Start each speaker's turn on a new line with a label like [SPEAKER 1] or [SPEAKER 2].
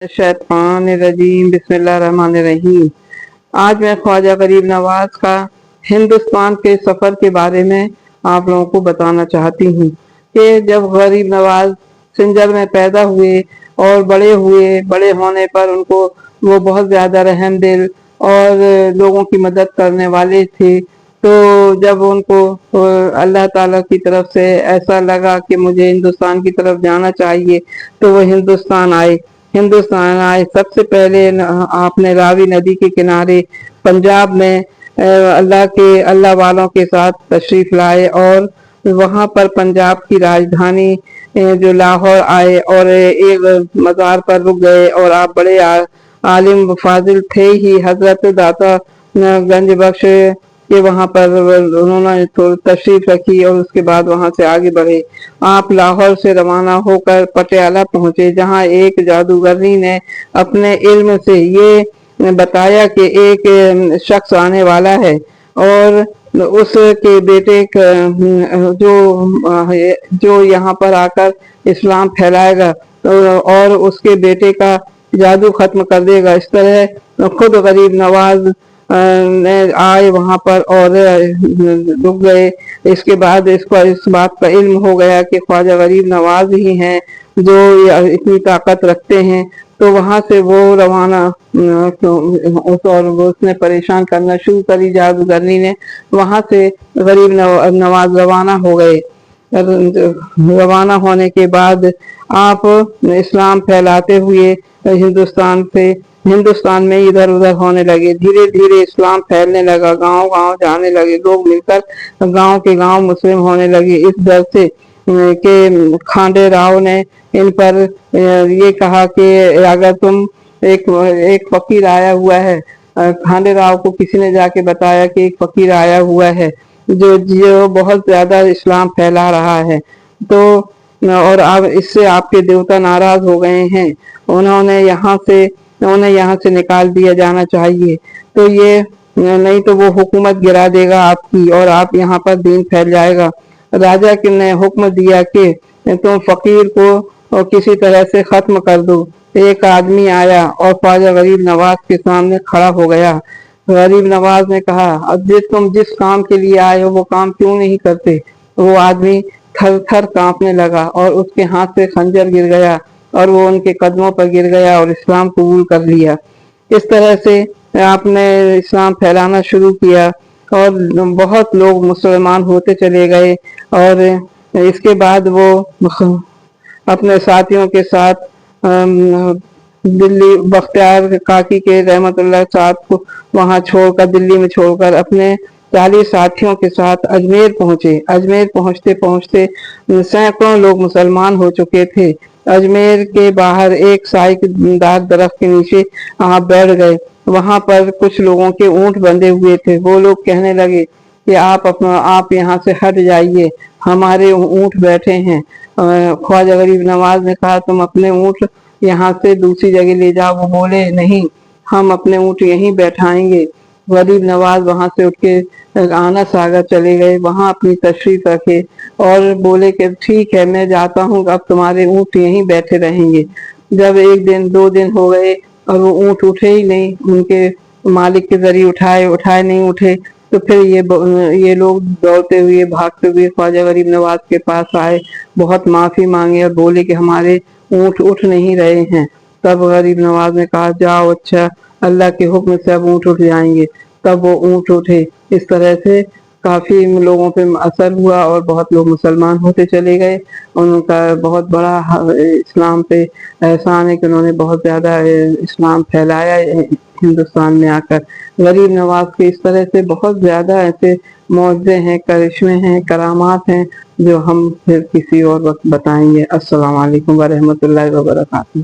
[SPEAKER 1] शैतानिर्रजीम बिस्मिल्लाहिर्रहमानिर्रहीम। आज मैं ख्वाजा गरीब नवाज का हिंदुस्तान के सफ़र के बारे में आप लोगों को बताना चाहती हूँ कि जब गरीब नवाज सिंजर में पैदा हुए और बड़े हुए, बड़े होने पर उनको वो बहुत ज़्यादा रहमदिल और लोगों की मदद करने वाले थे। तो जब उनको अल्लाह ताला की तरफ से ऐसा लगा कि मुझे हिंदुस्तान की तरफ जाना चाहिए, तो वो हिंदुस्तान आए। सबसे पहले आपने रावी नदी के किनारे पंजाब में अल्लाह वालों के साथ तशरीफ लाए और वहाँ पर पंजाब की राजधानी जो लाहौर आए और एक मज़ार पर रुक गए। और आप बड़े आलिम फाजिल थे ही, हजरत दाता गंज बख्श के वहाँ पर उन्होंने तशरीफ रखी और उसके बाद वहाँ से आगे बढ़े। आप लाहौर से रवाना होकर पटियाला पहुँचे, जहाँ एक जादूगरनी ने अपने इल्म से ये बताया कि एक शख्स आने वाला है और उसके बेटे जो यहाँ पर आकर इस्लाम फैलाएगा और उसके बेटे का जादू खत्म कर देगा। इस तरह खुद गरीब नवाज ने आए वहाँ पर और रुक गए। इसके बाद इसको इस बात का इल्म हो गया कि ख्वाजा गरीब नवाज ही हैं जो इतनी ताकत रखते हैं। तो वहाँ से वो रवाना और उसने परेशान करना शुरू करी जादूगरनी ने। वहाँ से गरीब नवाज रवाना हो गए। रवाना होने के बाद आप इस्लाम फैलाते हुए हिंदुस्तान में इधर उधर होने लगे। धीरे धीरे इस्लाम फैलने लगा, गांव गांव जाने लगे, लोग मिलकर गांव के गांव मुस्लिम होने लगे। इस डर से कि खांडे राव ने इन पर ये कहा कि अगर तुम एक फकीर आया हुआ है, खांडे राव को किसी ने जाके बताया कि एक फकीर आया हुआ है जो बहुत ज्यादा इस्लाम फैला रहा है, तो और अब इससे आपके देवता नाराज हो गए हैं, उन्हें यहाँ से निकाल दिया जाना चाहिए। तो ये नहीं तो वो हुकूमत गिरा देगा आपकी और आप यहाँ पर दीन फैल जाएगा। राजा ने हुक्म दिया कि तुम फकीर को किसी तरह से खत्म कर दो। एक आदमी आया और ख्वाजा गरीब नवाज के सामने खड़ा हो गया। गरीब नवाज ने कहा, अब तुम जिस काम के लिए आए हो वो काम क्यों नहीं करते। वो आदमी थर थर कांपने लगा और उसके हाथ से खंजर गिर गया और वो उनके कदमों पर गिर गया और इस्लाम कबूल कर लिया। इस तरह से आपने इस्लाम फैलाना शुरू किया और बहुत लोग मुसलमान होते चले गए। और इसके बाद वो अपने साथियों के साथ दिल्ली बख्तियार काकी के रहमतुल्लाह साहब को वहाँ छोड़कर, दिल्ली में छोड़कर अपने 40 साथियों के साथ अजमेर पहुँचे। अजमेर पहुँचते पहुँचते सैकड़ों लोग मुसलमान हो चुके थे। अजमेर के बाहर एक साइकदार दरख्त के नीचे आप बैठ गए। वहां पर कुछ लोगों के ऊंट बंधे हुए थे। वो लोग कहने लगे कि आप यहाँ से हट जाइए, हमारे ऊंट बैठे हैं। ख्वाजा गरीब नवाज ने कहा, तुम अपने ऊंट यहाँ से दूसरी जगह ले जाओ। वो बोले, नहीं, हम अपने ऊंट यहीं बैठाएंगे। गरीब नवाज वहां से उठ के आना सागर चले गए, वहां अपनी तशरीफ रखे और बोले कि ठीक है, मैं जाता हूँ, अब तुम्हारे ऊंट यहीं बैठे रहेंगे। जब 1 दिन 2 दिन हो गए और वो ऊंट उठे ही नहीं, उनके मालिक के जरिए उठाए नहीं उठे, तो फिर ये लोग दौड़ते हुए भागते हुए ख्वाजा गरीब नवाज के पास आए, बहुत माफी मांगे और बोले कि हमारे ऊंट उठ नहीं रहे हैं। तब गरीब नवाज ने कहा, जाओ, अच्छा, अल्लाह के हुक्म से अब ऊंट उठ जाएंगे। तब वो ऊंट उठे। इस तरह से काफी लोगों पे असर हुआ और बहुत लोग मुसलमान होते चले गए। उनका बहुत बड़ा इस्लाम पे एहसान है कि उन्होंने बहुत ज्यादा इस्लाम फैलाया हिंदुस्तान में आकर। गरीब नवाज के इस तरह से बहुत ज्यादा ऐसे मौजे हैं, करिश्मे हैं, करामात हैं जो हम फिर किसी और वक्त बताएंगे। अस्सलाम वालेकुम व रहमतुल्लाहि व बरकातहू।